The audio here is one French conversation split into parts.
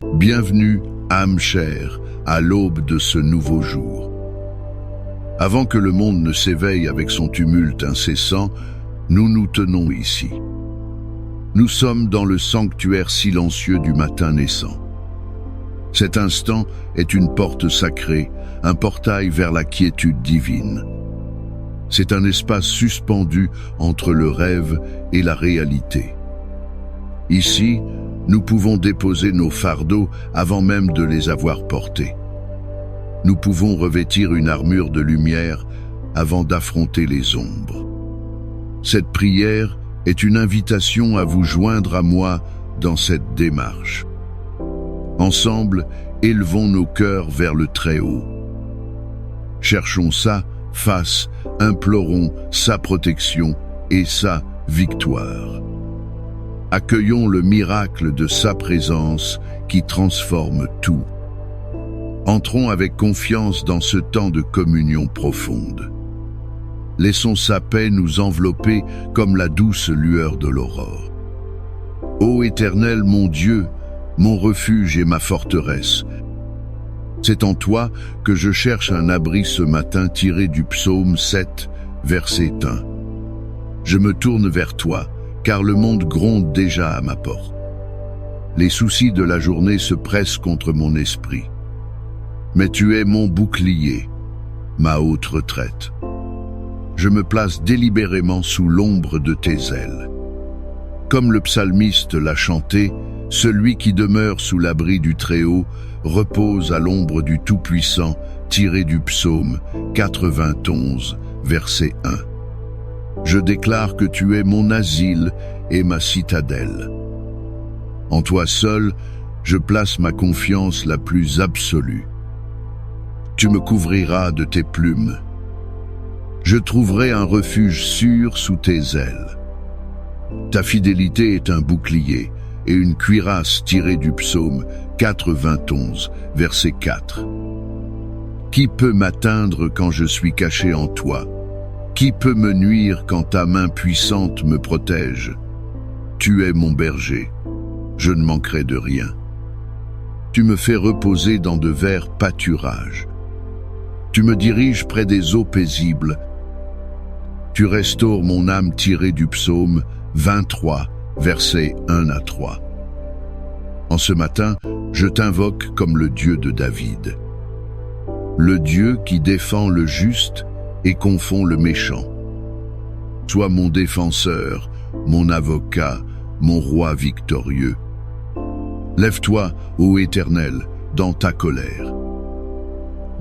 Bienvenue, âme chère, à l'aube de ce nouveau jour. Avant que le monde ne s'éveille avec son tumulte incessant, nous nous tenons ici. Nous sommes dans le sanctuaire silencieux du matin naissant. Cet instant est une porte sacrée, un portail vers la quiétude divine. C'est un espace suspendu entre le rêve et la réalité. Ici, nous pouvons déposer nos fardeaux avant même de les avoir portés. Nous pouvons revêtir une armure de lumière avant d'affronter les ombres. Cette prière est une invitation à vous joindre à moi dans cette démarche. Ensemble, élevons nos cœurs vers le Très-Haut. Cherchons sa face, implorons sa protection et sa victoire. Accueillons le miracle de sa présence qui transforme tout. Entrons avec confiance dans ce temps de communion profonde. Laissons sa paix nous envelopper comme la douce lueur de l'aurore. Ô Éternel, mon Dieu, mon refuge et ma forteresse, c'est en toi que je cherche un abri ce matin tiré du psaume 7, verset 1. Je me tourne vers toi, car le monde gronde déjà à ma porte. Les soucis de la journée se pressent contre mon esprit. Mais tu es mon bouclier, ma haute retraite. Je me place délibérément sous l'ombre de tes ailes. Comme le psalmiste l'a chanté, celui qui demeure sous l'abri du Très-Haut repose à l'ombre du Tout-Puissant, tiré du psaume 91, verset 1. Je déclare que tu es mon asile et ma citadelle. En toi seul, je place ma confiance la plus absolue. Tu me couvriras de tes plumes. Je trouverai un refuge sûr sous tes ailes. Ta fidélité est un bouclier et une cuirasse tirée du psaume 91, verset 4. Qui peut m'atteindre quand je suis caché en toi? Qui peut me nuire quand ta main puissante me protège? Tu es mon berger, je ne manquerai de rien. Tu me fais reposer dans de verts pâturages. Tu me diriges près des eaux paisibles. Tu restaures mon âme tirée du psaume 23, versets 1 à 3. En ce matin, je t'invoque comme le Dieu de David. Le Dieu qui défend le juste et confond le méchant. Sois mon défenseur, mon avocat, mon roi victorieux. Lève-toi, ô Éternel, dans ta colère.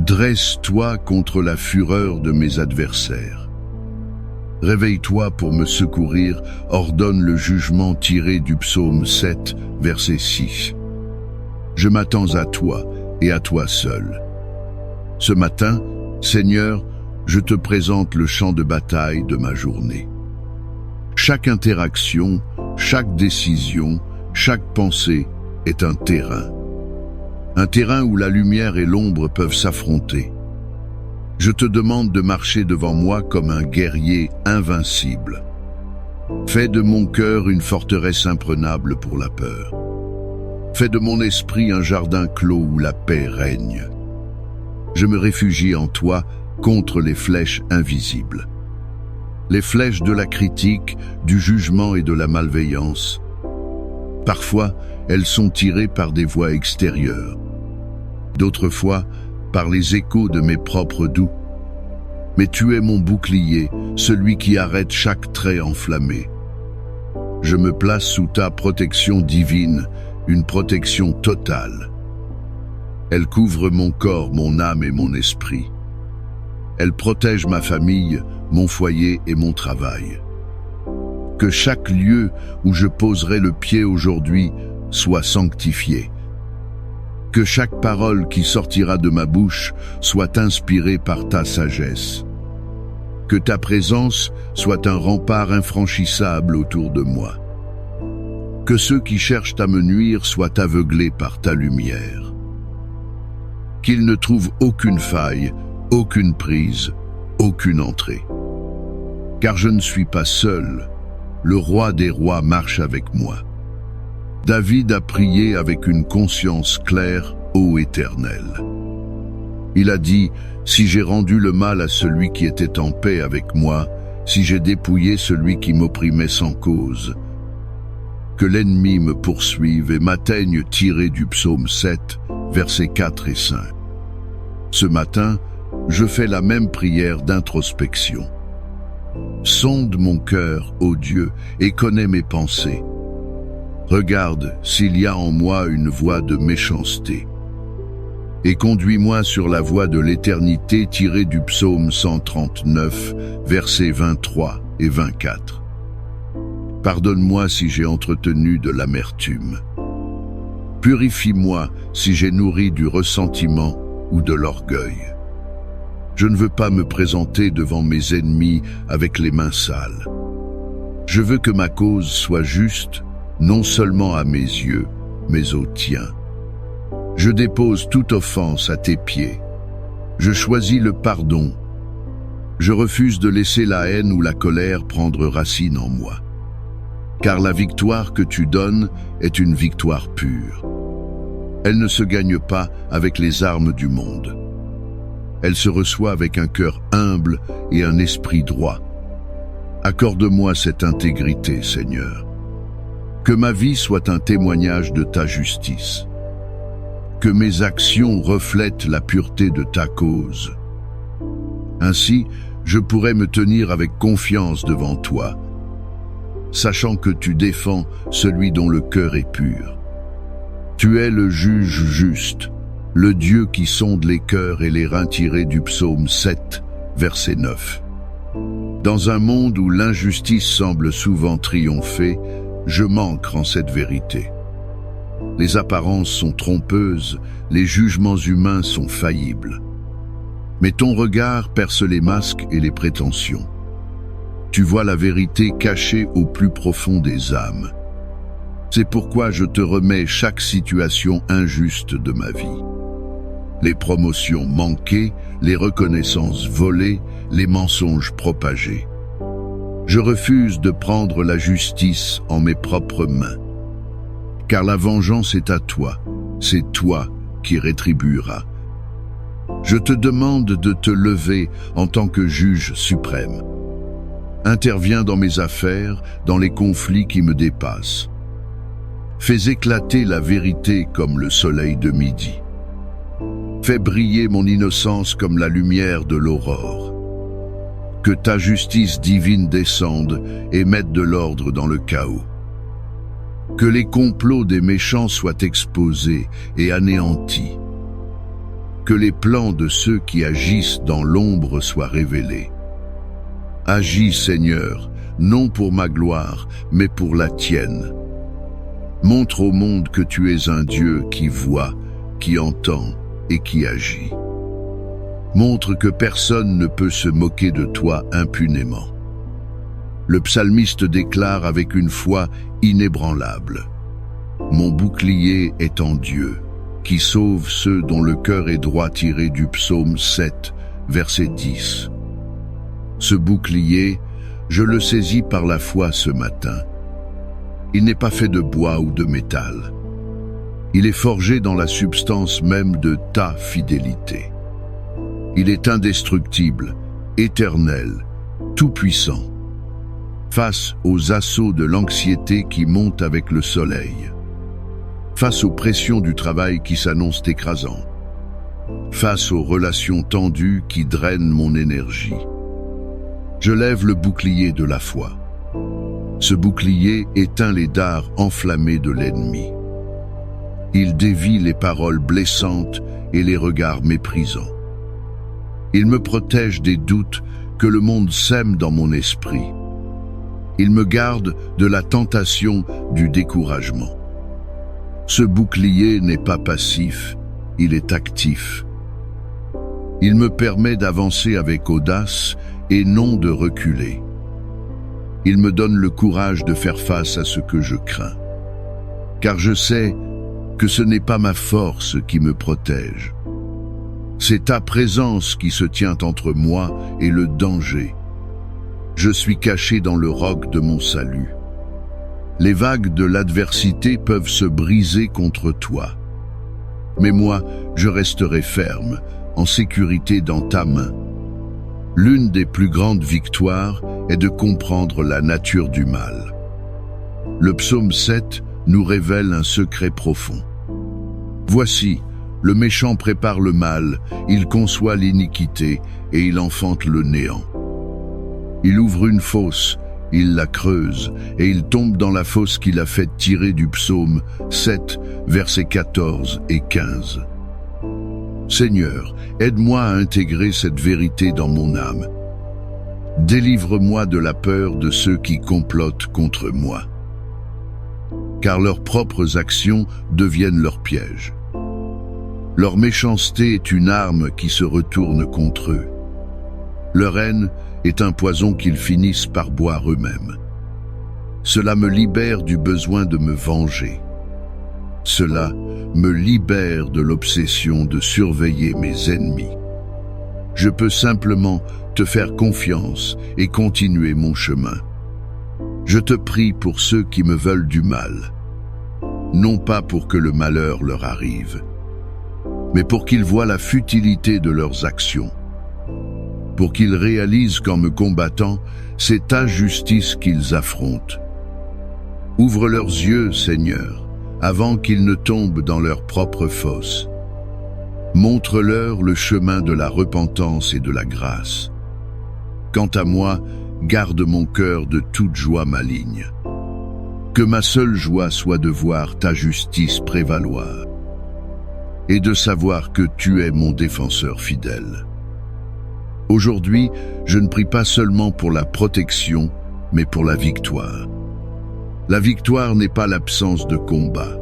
Dresse-toi contre la fureur de mes adversaires. Réveille-toi pour me secourir, ordonne le jugement tiré du psaume 7, verset 6. Je m'attends à toi et à toi seul. Ce matin, Seigneur, je te présente le champ de bataille de ma journée. Chaque interaction, chaque décision, chaque pensée est un terrain. Un terrain où la lumière et l'ombre peuvent s'affronter. Je te demande de marcher devant moi comme un guerrier invincible. Fais de mon cœur une forteresse imprenable pour la peur. Fais de mon esprit un jardin clos où la paix règne. Je me réfugie en toi contre les flèches invisibles. Les flèches de la critique, du jugement et de la malveillance. Parfois, elles sont tirées par des voix extérieures. D'autres fois, par les échos de mes propres doux. Mais tu es mon bouclier, celui qui arrête chaque trait enflammé. Je me place sous ta protection divine, une protection totale. Elle couvre mon corps, mon âme et mon esprit. Elle protège ma famille, mon foyer et mon travail. Que chaque lieu où je poserai le pied aujourd'hui soit sanctifié. Que chaque parole qui sortira de ma bouche soit inspirée par ta sagesse. Que ta présence soit un rempart infranchissable autour de moi. Que ceux qui cherchent à me nuire soient aveuglés par ta lumière. Qu'ils ne trouvent aucune faille, aucune prise, aucune entrée. Car je ne suis pas seul, le roi des rois marche avec moi. David a prié avec une conscience claire, ô Éternel. Il a dit, si j'ai rendu le mal à celui qui était en paix avec moi, si j'ai dépouillé celui qui m'opprimait sans cause, que l'ennemi me poursuive et m'atteigne, tiré du psaume 7, versets 4 et 5. Ce matin, je fais la même prière d'introspection. Sonde mon cœur, ô Dieu, et connais mes pensées. Regarde s'il y a en moi une voie de méchanceté. Et conduis-moi sur la voie de l'éternité tirée du psaume 139, versets 23 et 24. Pardonne-moi si j'ai entretenu de l'amertume. Purifie-moi si j'ai nourri du ressentiment ou de l'orgueil. Je ne veux pas me présenter devant mes ennemis avec les mains sales. Je veux que ma cause soit juste, non seulement à mes yeux, mais aux tiens. Je dépose toute offense à tes pieds. Je choisis le pardon. Je refuse de laisser la haine ou la colère prendre racine en moi. Car la victoire que tu donnes est une victoire pure. Elle ne se gagne pas avec les armes du monde. Elle se reçoit avec un cœur humble et un esprit droit. Accorde-moi cette intégrité, Seigneur. Que ma vie soit un témoignage de ta justice. Que mes actions reflètent la pureté de ta cause. Ainsi, je pourrai me tenir avec confiance devant toi, sachant que tu défends celui dont le cœur est pur. Tu es le juge juste, le Dieu qui sonde les cœurs et les reins tirés du psaume 7, verset 9. Dans un monde où l'injustice semble souvent triompher, je m'ancre en cette vérité. Les apparences sont trompeuses, les jugements humains sont faillibles. Mais ton regard perce les masques et les prétentions. Tu vois la vérité cachée au plus profond des âmes. C'est pourquoi je te remets chaque situation injuste de ma vie. Les promotions manquées, les reconnaissances volées, les mensonges propagés. Je refuse de prendre la justice en mes propres mains. Car la vengeance est à toi, c'est toi qui rétribueras. Je te demande de te lever en tant que juge suprême. Interviens dans mes affaires, dans les conflits qui me dépassent. Fais éclater la vérité comme le soleil de midi. Fais briller mon innocence comme la lumière de l'aurore. Que ta justice divine descende et mette de l'ordre dans le chaos. Que les complots des méchants soient exposés et anéantis. Que les plans de ceux qui agissent dans l'ombre soient révélés. Agis, Seigneur, non pour ma gloire, mais pour la tienne. Montre au monde que tu es un Dieu qui voit, qui entend et qui agit. Montre que personne ne peut se moquer de toi impunément. Le psalmiste déclare avec une foi inébranlable. Mon bouclier est en Dieu, qui sauve ceux dont le cœur est droit, tiré du psaume 7, verset 10. Ce bouclier, je le saisis par la foi ce matin. Il n'est pas fait de bois ou de métal. Il est forgé dans la substance même de ta fidélité. Il est indestructible, éternel, tout-puissant. Face aux assauts de l'anxiété qui monte avec le soleil, face aux pressions du travail qui s'annoncent écrasantes, face aux relations tendues qui drainent mon énergie, je lève le bouclier de la foi. Ce bouclier éteint les dards enflammés de l'ennemi. Il dévie les paroles blessantes et les regards méprisants. Il me protège des doutes que le monde sème dans mon esprit. Il me garde de la tentation du découragement. Ce bouclier n'est pas passif, il est actif. Il me permet d'avancer avec audace et non de reculer. Il me donne le courage de faire face à ce que je crains. Car je sais que ce n'est pas ma force qui me protège. C'est ta présence qui se tient entre moi et le danger. Je suis caché dans le roc de mon salut. Les vagues de l'adversité peuvent se briser contre toi. Mais moi, je resterai ferme, en sécurité dans ta main. L'une des plus grandes victoires est de comprendre la nature du mal. Le psaume 7 nous révèle un secret profond. Voici, le méchant prépare le mal, il conçoit l'iniquité et il enfante le néant. Il ouvre une fosse, il la creuse et il tombe dans la fosse qu'il a fait tirer du psaume 7, versets 14 et 15. Seigneur, aide-moi à intégrer cette vérité dans mon âme. Délivre-moi de la peur de ceux qui complotent contre moi, car leurs propres actions deviennent leur piège. Leur méchanceté est une arme qui se retourne contre eux. Leur haine est un poison qu'ils finissent par boire eux-mêmes. Cela me libère du besoin de me venger. Cela me libère de l'obsession de surveiller mes ennemis. Je peux simplement te faire confiance et continuer mon chemin. Je te prie pour ceux qui me veulent du mal, non pas pour que le malheur leur arrive, mais pour qu'ils voient la futilité de leurs actions, pour qu'ils réalisent qu'en me combattant, c'est ta justice qu'ils affrontent. Ouvre leurs yeux, Seigneur, avant qu'ils ne tombent dans leur propre fosse. Montre-leur le chemin de la repentance et de la grâce. Quant à moi, garde mon cœur de toute joie maligne. Que ma seule joie soit de voir ta justice prévaloir et de savoir que tu es mon défenseur fidèle. Aujourd'hui, je ne prie pas seulement pour la protection, mais pour la victoire. La victoire n'est pas l'absence de combat.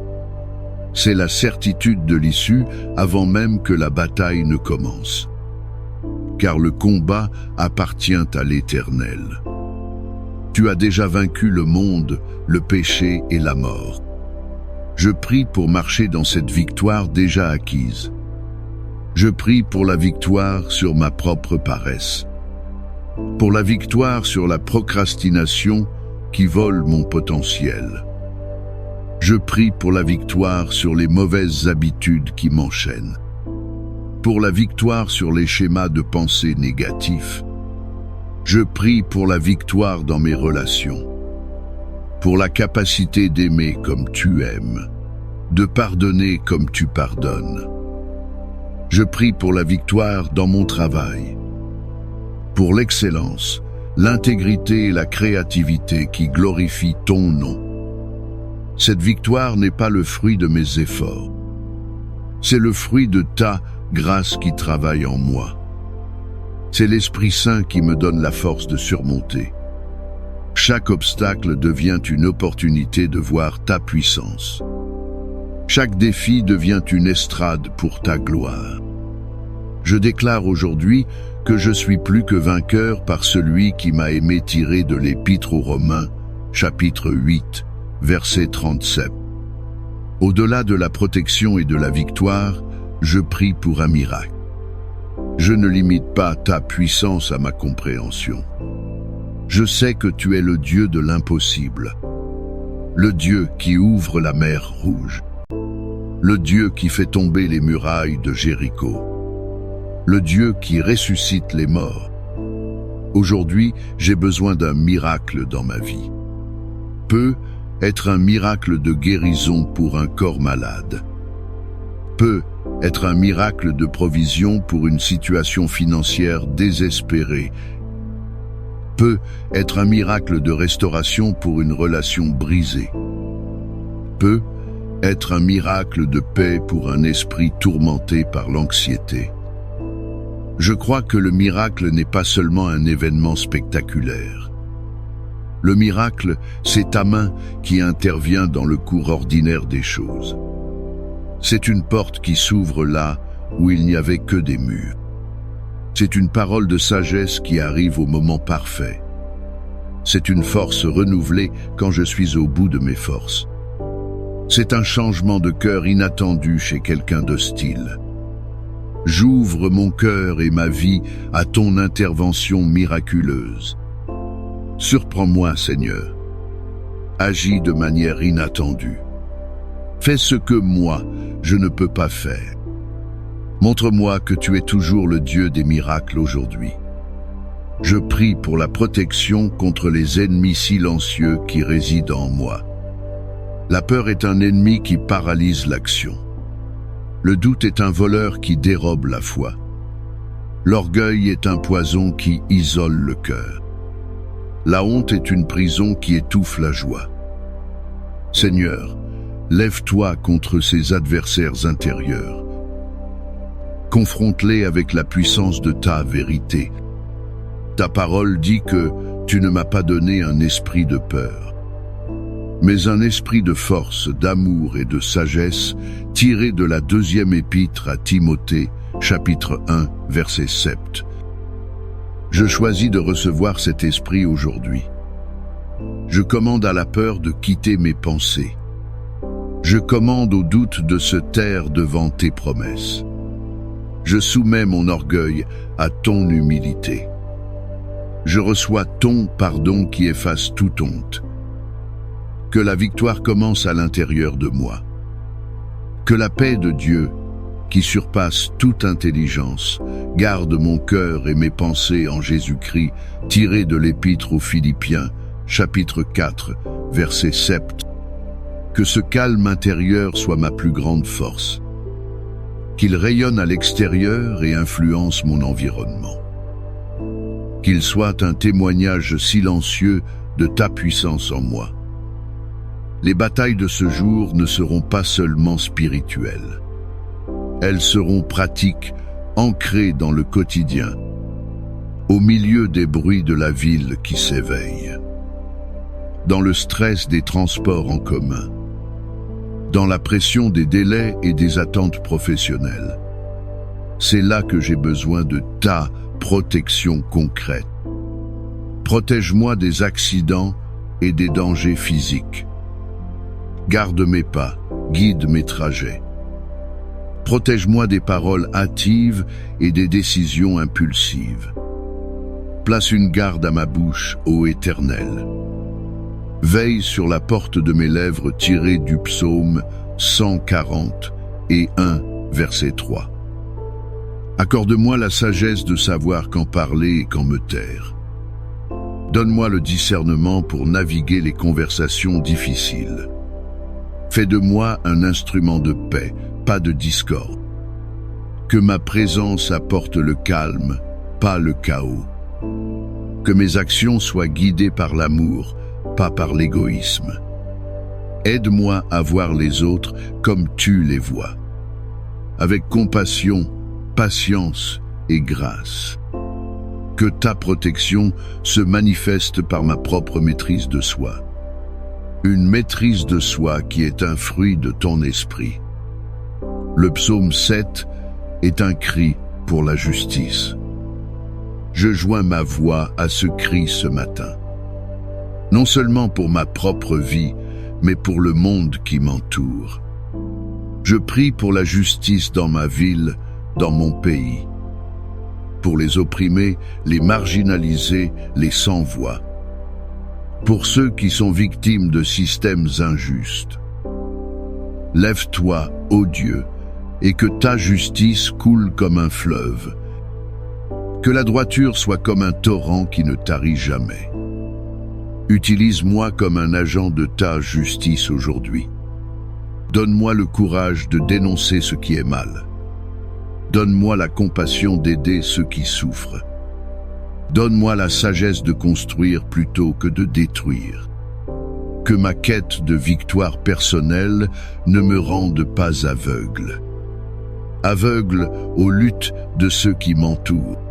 C'est la certitude de l'issue avant même que la bataille ne commence. Car le combat appartient à l'Éternel. Tu as déjà vaincu le monde, le péché et la mort. Je prie pour marcher dans cette victoire déjà acquise. Je prie pour la victoire sur ma propre paresse, pour la victoire sur la procrastination qui vole mon potentiel. Je prie pour la victoire sur les mauvaises habitudes qui m'enchaînent, pour la victoire sur les schémas de pensée négatifs. Je prie pour la victoire dans mes relations, pour la capacité d'aimer comme tu aimes, de pardonner comme tu pardonnes. Je prie pour la victoire dans mon travail, pour l'excellence, l'intégrité et la créativité qui glorifient ton nom. Cette victoire n'est pas le fruit de mes efforts. C'est le fruit de ta grâce qui travaille en moi. C'est l'Esprit Saint qui me donne la force de surmonter. Chaque obstacle devient une opportunité de voir ta puissance. Chaque défi devient une estrade pour ta gloire. Je déclare aujourd'hui que je suis plus que vainqueur par celui qui m'a aimé, tiré de l'Épître aux Romains, chapitre 8, verset 37. Au-delà de la protection et de la victoire, je prie pour un miracle. Je ne limite pas ta puissance à ma compréhension. Je sais que tu es le Dieu de l'impossible, le Dieu qui ouvre la mer Rouge, le Dieu qui fait tomber les murailles de Jéricho, le Dieu qui ressuscite les morts. Aujourd'hui, j'ai besoin d'un miracle dans ma vie. Peut être un miracle de guérison pour un corps malade. Peut être un miracle de provision pour une situation financière désespérée. Peut être un miracle de restauration pour une relation brisée. Peut être un miracle de paix pour un esprit tourmenté par l'anxiété. Je crois que le miracle n'est pas seulement un événement spectaculaire. Le miracle, c'est ta main qui intervient dans le cours ordinaire des choses. C'est une porte qui s'ouvre là où il n'y avait que des murs. C'est une parole de sagesse qui arrive au moment parfait. C'est une force renouvelée quand je suis au bout de mes forces. C'est un changement de cœur inattendu chez quelqu'un d'hostile. J'ouvre mon cœur et ma vie à ton intervention miraculeuse. Surprends-moi, Seigneur. agis de manière inattendue. Fais ce que moi, je ne peux pas faire. Montre-moi que tu es toujours le Dieu des miracles aujourd'hui. Je prie pour la protection contre les ennemis silencieux qui résident en moi. La peur est un ennemi qui paralyse l'action. Le doute est un voleur qui dérobe la foi. L'orgueil est un poison qui isole le cœur. La honte est une prison qui étouffe la joie. Seigneur, lève-toi contre ces adversaires intérieurs. Confronte-les avec la puissance de ta vérité. Ta parole dit que tu ne m'as pas donné un esprit de peur, mais un esprit de force, d'amour et de sagesse, tiré de la 2e épître à Timothée, chapitre 1, verset 7. Je choisis de recevoir cet esprit aujourd'hui. Je commande à la peur de quitter mes pensées. Je commande au doute de se taire devant tes promesses. Je soumets mon orgueil à ton humilité. Je reçois ton pardon qui efface toute honte. Que la victoire commence à l'intérieur de moi. Que la paix de Dieu, qui surpasse toute intelligence, garde mon cœur et mes pensées en Jésus-Christ, tiré de l'Épître aux Philippiens, chapitre 4, verset 7. Que ce calme intérieur soit ma plus grande force. Qu'il rayonne à l'extérieur et influence mon environnement. Qu'il soit un témoignage silencieux de ta puissance en moi. Les batailles de ce jour ne seront pas seulement spirituelles. Elles seront pratiques, ancrées dans le quotidien, au milieu des bruits de la ville qui s'éveillent, dans le stress des transports en commun, dans la pression des délais et des attentes professionnelles. C'est là que j'ai besoin de ta protection concrète. Protège-moi des accidents et des dangers physiques. Garde mes pas, guide mes trajets. Protège-moi des paroles hâtives et des décisions impulsives. Place une garde à ma bouche, ô Éternel. Veille sur la porte de mes lèvres tirée du psaume 140 et 1, verset 3. Accorde-moi la sagesse de savoir quand parler et quand me taire. Donne-moi le discernement pour naviguer les conversations difficiles. Fais de moi un instrument de paix, pas de discorde. Que ma présence apporte le calme, pas le chaos. Que mes actions soient guidées par l'amour, pas par l'égoïsme. Aide-moi à voir les autres comme tu les vois, avec compassion, patience et grâce. Que ta protection se manifeste par ma propre maîtrise de soi. Une maîtrise de soi qui est un fruit de ton esprit. Le psaume 7 est un cri pour la justice. Je joins ma voix à ce cri ce matin. Non seulement pour ma propre vie, mais pour le monde qui m'entoure. Je prie pour la justice dans ma ville, dans mon pays. Pour les opprimés, les marginalisés, les sans-voix. Pour ceux qui sont victimes de systèmes injustes. Lève-toi, ô Dieu, et que ta justice coule comme un fleuve. Que la droiture soit comme un torrent qui ne tarit jamais. Utilise-moi comme un agent de ta justice aujourd'hui. Donne-moi le courage de dénoncer ce qui est mal. Donne-moi la compassion d'aider ceux qui souffrent. Donne-moi la sagesse de construire plutôt que de détruire. Que ma quête de victoire personnelle ne me rende pas aveugle. Aveugle aux luttes de ceux qui m'entourent.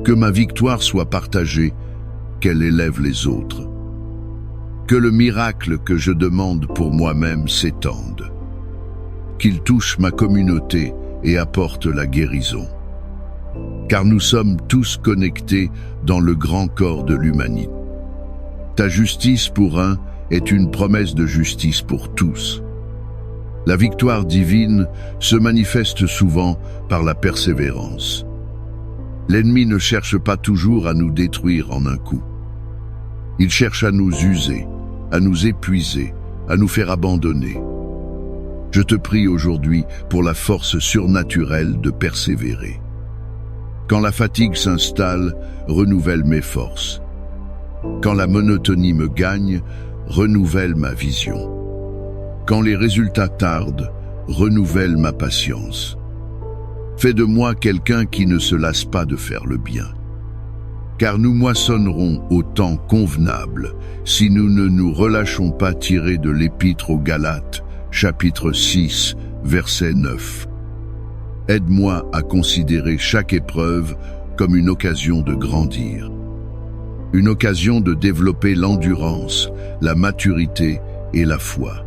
Que ma victoire soit partagée, qu'elle élève les autres. Que le miracle que je demande pour moi-même s'étende. Qu'il touche ma communauté et apporte la guérison. Car nous sommes tous connectés dans le grand corps de l'humanité. Ta justice pour un est une promesse de justice pour tous. La victoire divine se manifeste souvent par la persévérance. L'ennemi ne cherche pas toujours à nous détruire en un coup. Il cherche à nous user, à nous épuiser, à nous faire abandonner. Je te prie aujourd'hui pour la force surnaturelle de persévérer. Quand la fatigue s'installe, renouvelle mes forces. Quand la monotonie me gagne, renouvelle ma vision. Quand les résultats tardent, renouvelle ma patience. Fais de moi quelqu'un qui ne se lasse pas de faire le bien. Car nous moissonnerons au temps convenable si nous ne nous relâchons pas, tiré de l'Épître aux Galates, chapitre 6, verset 9. Aide-moi à considérer chaque épreuve comme une occasion de grandir. Une occasion de développer l'endurance, la maturité et la foi.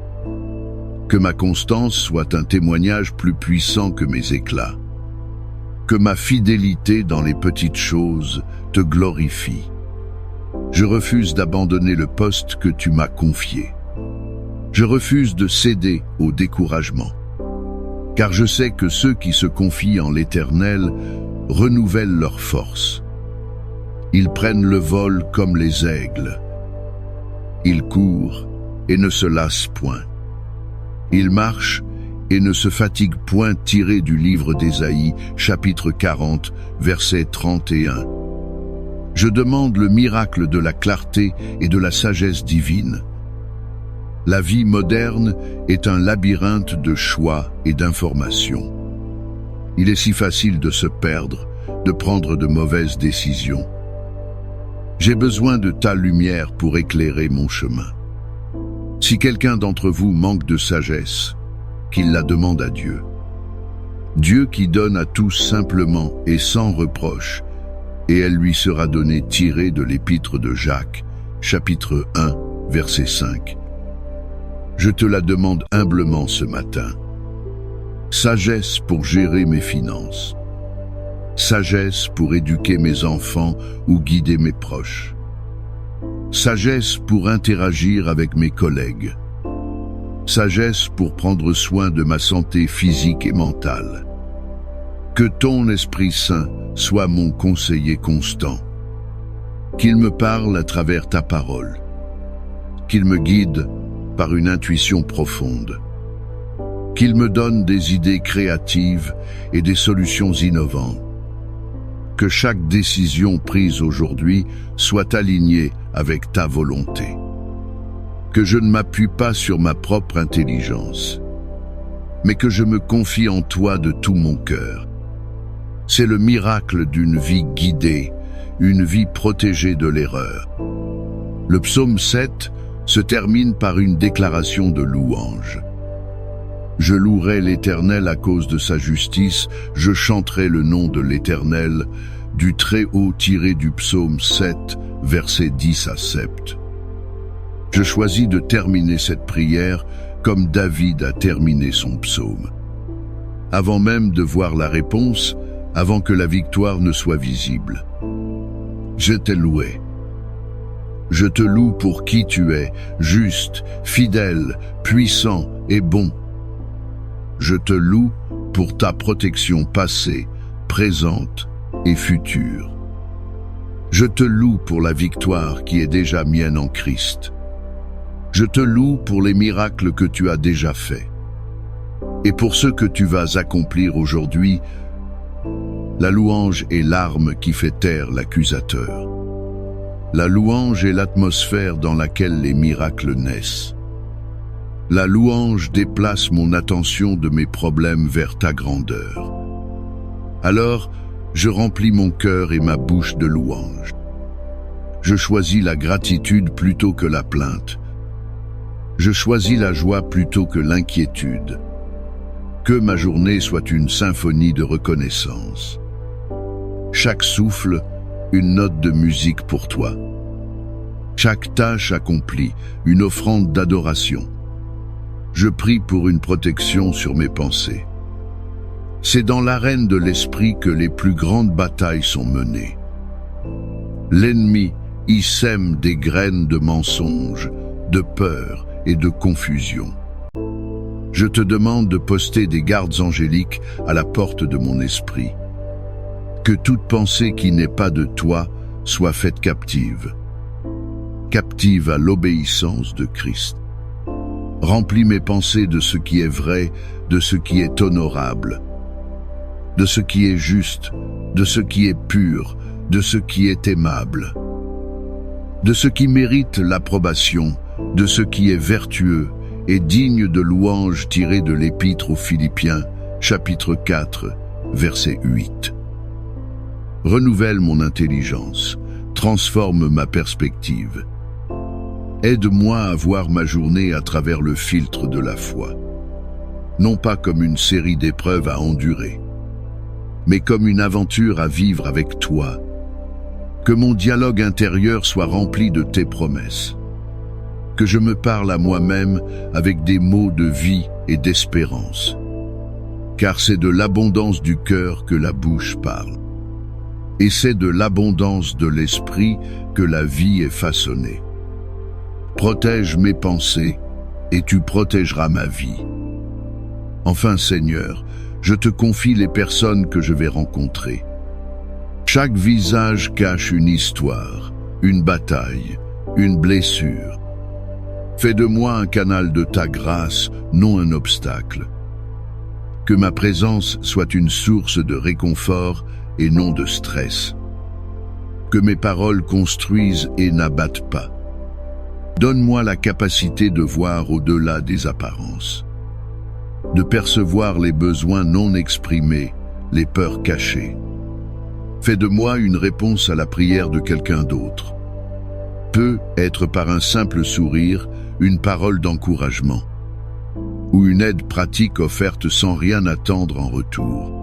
Que ma constance soit un témoignage plus puissant que mes éclats. Que ma fidélité dans les petites choses te glorifie. Je refuse d'abandonner le poste que tu m'as confié. Je refuse de céder au découragement. Car je sais que ceux qui se confient en l'Éternel renouvellent leurs forces. Ils prennent le vol comme les aigles. Ils courent et ne se lassent point. Ils marchent et ne se fatiguent point, tiré du livre d'Ésaïe, chapitre 40, verset 31. Je demande le miracle de la clarté et de la sagesse divine. La vie moderne est un labyrinthe de choix et d'informations. Il est si facile de se perdre, de prendre de mauvaises décisions. J'ai besoin de ta lumière pour éclairer mon chemin. Si quelqu'un d'entre vous manque de sagesse, qu'il la demande à Dieu. Dieu qui donne à tous simplement et sans reproche, et elle lui sera donnée, tirée de l'Épître de Jacques, chapitre 1, verset 5. Je te la demande humblement ce matin. Sagesse pour gérer mes finances. Sagesse pour éduquer mes enfants ou guider mes proches. Sagesse pour interagir avec mes collègues. Sagesse pour prendre soin de ma santé physique et mentale. Que ton Esprit Saint soit mon conseiller constant. Qu'il me parle à travers ta parole. Qu'il me guide par une intuition profonde. Qu'il me donne des idées créatives et des solutions innovantes. Que chaque décision prise aujourd'hui soit alignée avec ta volonté. Que je ne m'appuie pas sur ma propre intelligence, mais que je me confie en toi de tout mon cœur. C'est le miracle d'une vie guidée, une vie protégée de l'erreur. Le psaume 7 se termine par une déclaration de louange. Je louerai l'Éternel à cause de sa justice, je chanterai le nom de l'Éternel, du Très-Haut, tiré du psaume 7, versets 10 à 7. Je choisis de terminer cette prière comme David a terminé son psaume. Avant même de voir la réponse, avant que la victoire ne soit visible. Je t'ai loué. Je te loue pour qui tu es, juste, fidèle, puissant et bon. Je te loue pour ta protection passée, présente et future. Je te loue pour la victoire qui est déjà mienne en Christ. Je te loue pour les miracles que tu as déjà faits. Et pour ceux que tu vas accomplir aujourd'hui, la louange est l'arme qui fait taire l'accusateur. La louange est l'atmosphère dans laquelle les miracles naissent. La louange déplace mon attention de mes problèmes vers ta grandeur. Alors, je remplis mon cœur et ma bouche de louange. Je choisis la gratitude plutôt que la plainte. Je choisis la joie plutôt que l'inquiétude. Que ma journée soit une symphonie de reconnaissance. Chaque souffle, une note de musique pour toi. Chaque tâche accomplie, une offrande d'adoration. Je prie pour une protection sur mes pensées. C'est dans l'arène de l'esprit que les plus grandes batailles sont menées. L'ennemi y sème des graines de mensonges, de peur et de confusion. Je te demande de poster des gardes angéliques à la porte de mon esprit. Que toute pensée qui n'est pas de toi soit faite captive. captive à l'obéissance de Christ. Remplis mes pensées de ce qui est vrai, de ce qui est honorable, de ce qui est juste, de ce qui est pur, de ce qui est aimable, de ce qui mérite l'approbation, de ce qui est vertueux et digne de louange tiré de l'Épître aux Philippiens, chapitre 4, verset 8. Renouvelle mon intelligence, transforme ma perspective. Aide-moi à voir ma journée à travers le filtre de la foi. Non pas comme une série d'épreuves à endurer, mais comme une aventure à vivre avec toi. Que mon dialogue intérieur soit rempli de tes promesses. Que je me parle à moi-même avec des mots de vie et d'espérance. Car c'est de l'abondance du cœur que la bouche parle. Et c'est de l'abondance de l'esprit que la vie est façonnée. Protège mes pensées, et tu protégeras ma vie. Enfin, Seigneur, je te confie les personnes que je vais rencontrer. Chaque visage cache une histoire, une bataille, une blessure. Fais de moi un canal de ta grâce, non un obstacle. Que ma présence soit une source de réconfort et non de stress. Que mes paroles construisent et n'abattent pas. Donne-moi la capacité de voir au-delà des apparences, de percevoir les besoins non exprimés, les peurs cachées. Fais de moi une réponse à la prière de quelqu'un d'autre. Peut être par un simple sourire, une parole d'encouragement, ou une aide pratique offerte sans rien attendre en retour.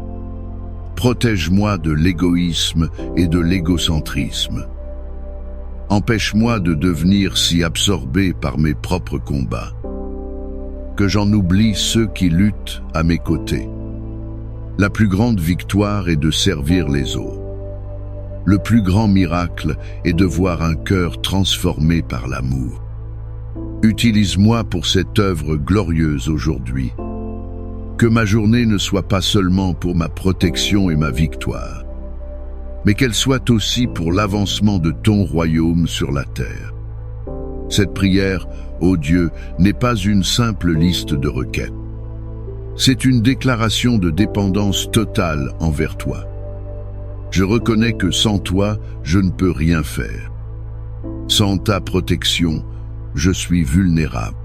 Protège-moi de l'égoïsme et de l'égocentrisme. Empêche-moi de devenir si absorbé par mes propres combats, que j'en oublie ceux qui luttent à mes côtés. La plus grande victoire est de servir les autres. Le plus grand miracle est de voir un cœur transformé par l'amour. Utilise-moi pour cette œuvre glorieuse aujourd'hui. Que ma journée ne soit pas seulement pour ma protection et ma victoire, mais qu'elle soit aussi pour l'avancement de ton royaume sur la terre. Cette prière, ô Dieu, n'est pas une simple liste de requêtes. C'est une déclaration de dépendance totale envers toi. Je reconnais que sans toi, je ne peux rien faire. Sans ta protection, je suis vulnérable.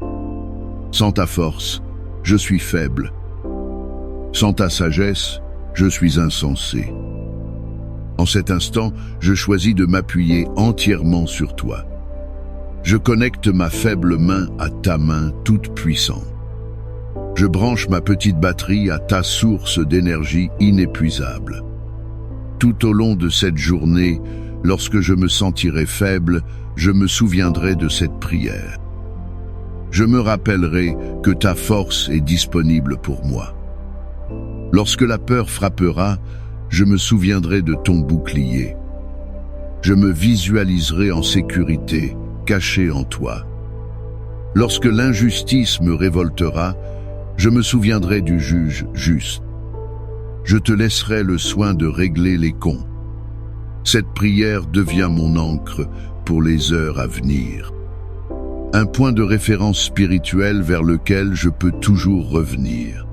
Sans ta force, je suis faible. Sans ta sagesse, je suis insensé. En cet instant, je choisis de m'appuyer entièrement sur toi. Je connecte ma faible main à ta main toute puissante. Je branche ma petite batterie à ta source d'énergie inépuisable. Tout au long de cette journée, lorsque je me sentirai faible, je me souviendrai de cette prière. Je me rappellerai que ta force est disponible pour moi. Lorsque la peur frappera, je me souviendrai de ton bouclier. Je me visualiserai en sécurité, caché en toi. Lorsque l'injustice me révoltera, je me souviendrai du juge juste. Je te laisserai le soin de régler les comptes. Cette prière devient mon encre pour les heures à venir. Un point de référence spirituel vers lequel je peux toujours revenir.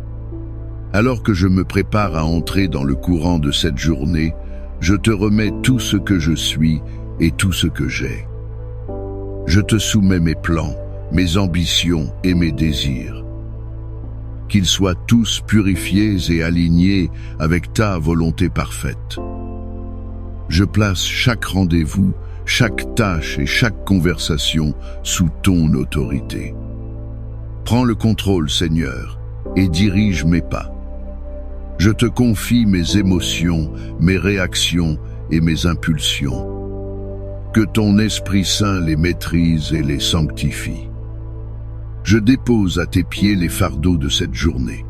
Alors que je me prépare à entrer dans le courant de cette journée, je te remets tout ce que je suis et tout ce que j'ai. Je te soumets mes plans, mes ambitions et mes désirs. Qu'ils soient tous purifiés et alignés avec ta volonté parfaite. Je place chaque rendez-vous, chaque tâche et chaque conversation sous ton autorité. Prends le contrôle, Seigneur, et dirige mes pas. Je te confie mes émotions, mes réactions et mes impulsions. Que ton Esprit Saint les maîtrise et les sanctifie. Je dépose à tes pieds les fardeaux de cette journée,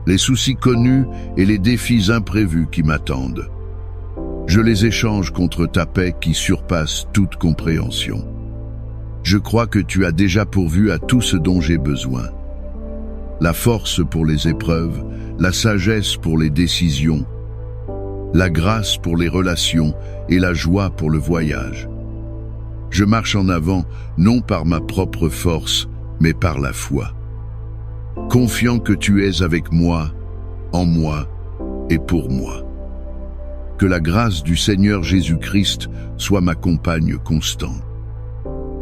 les soucis connus et les défis imprévus qui m'attendent. Je les échange contre ta paix qui surpasse toute compréhension. Je crois que tu as déjà pourvu à tout ce dont j'ai besoin. La force pour les épreuves, la sagesse pour les décisions, la grâce pour les relations et la joie pour le voyage. Je marche en avant, non par ma propre force, mais par la foi. Confiant que tu es avec moi, en moi et pour moi. Que la grâce du Seigneur Jésus-Christ soit ma compagne constante.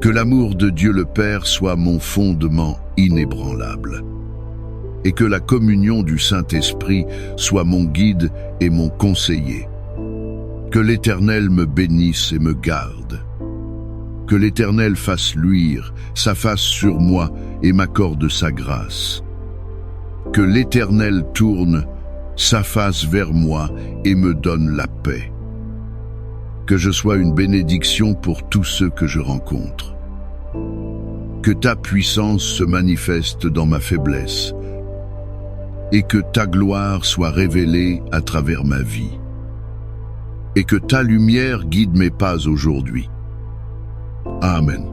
Que l'amour de Dieu le Père soit mon fondement inébranlable. Et que la communion du Saint-Esprit soit mon guide et mon conseiller. Que l'Éternel me bénisse et me garde. Que l'Éternel fasse luire sa face sur moi et m'accorde sa grâce. Que l'Éternel tourne sa face vers moi et me donne la paix. Que je sois une bénédiction pour tous ceux que je rencontre. Que ta puissance se manifeste dans ma faiblesse et que ta gloire soit révélée à travers ma vie. Et que ta lumière guide mes pas aujourd'hui. Amen.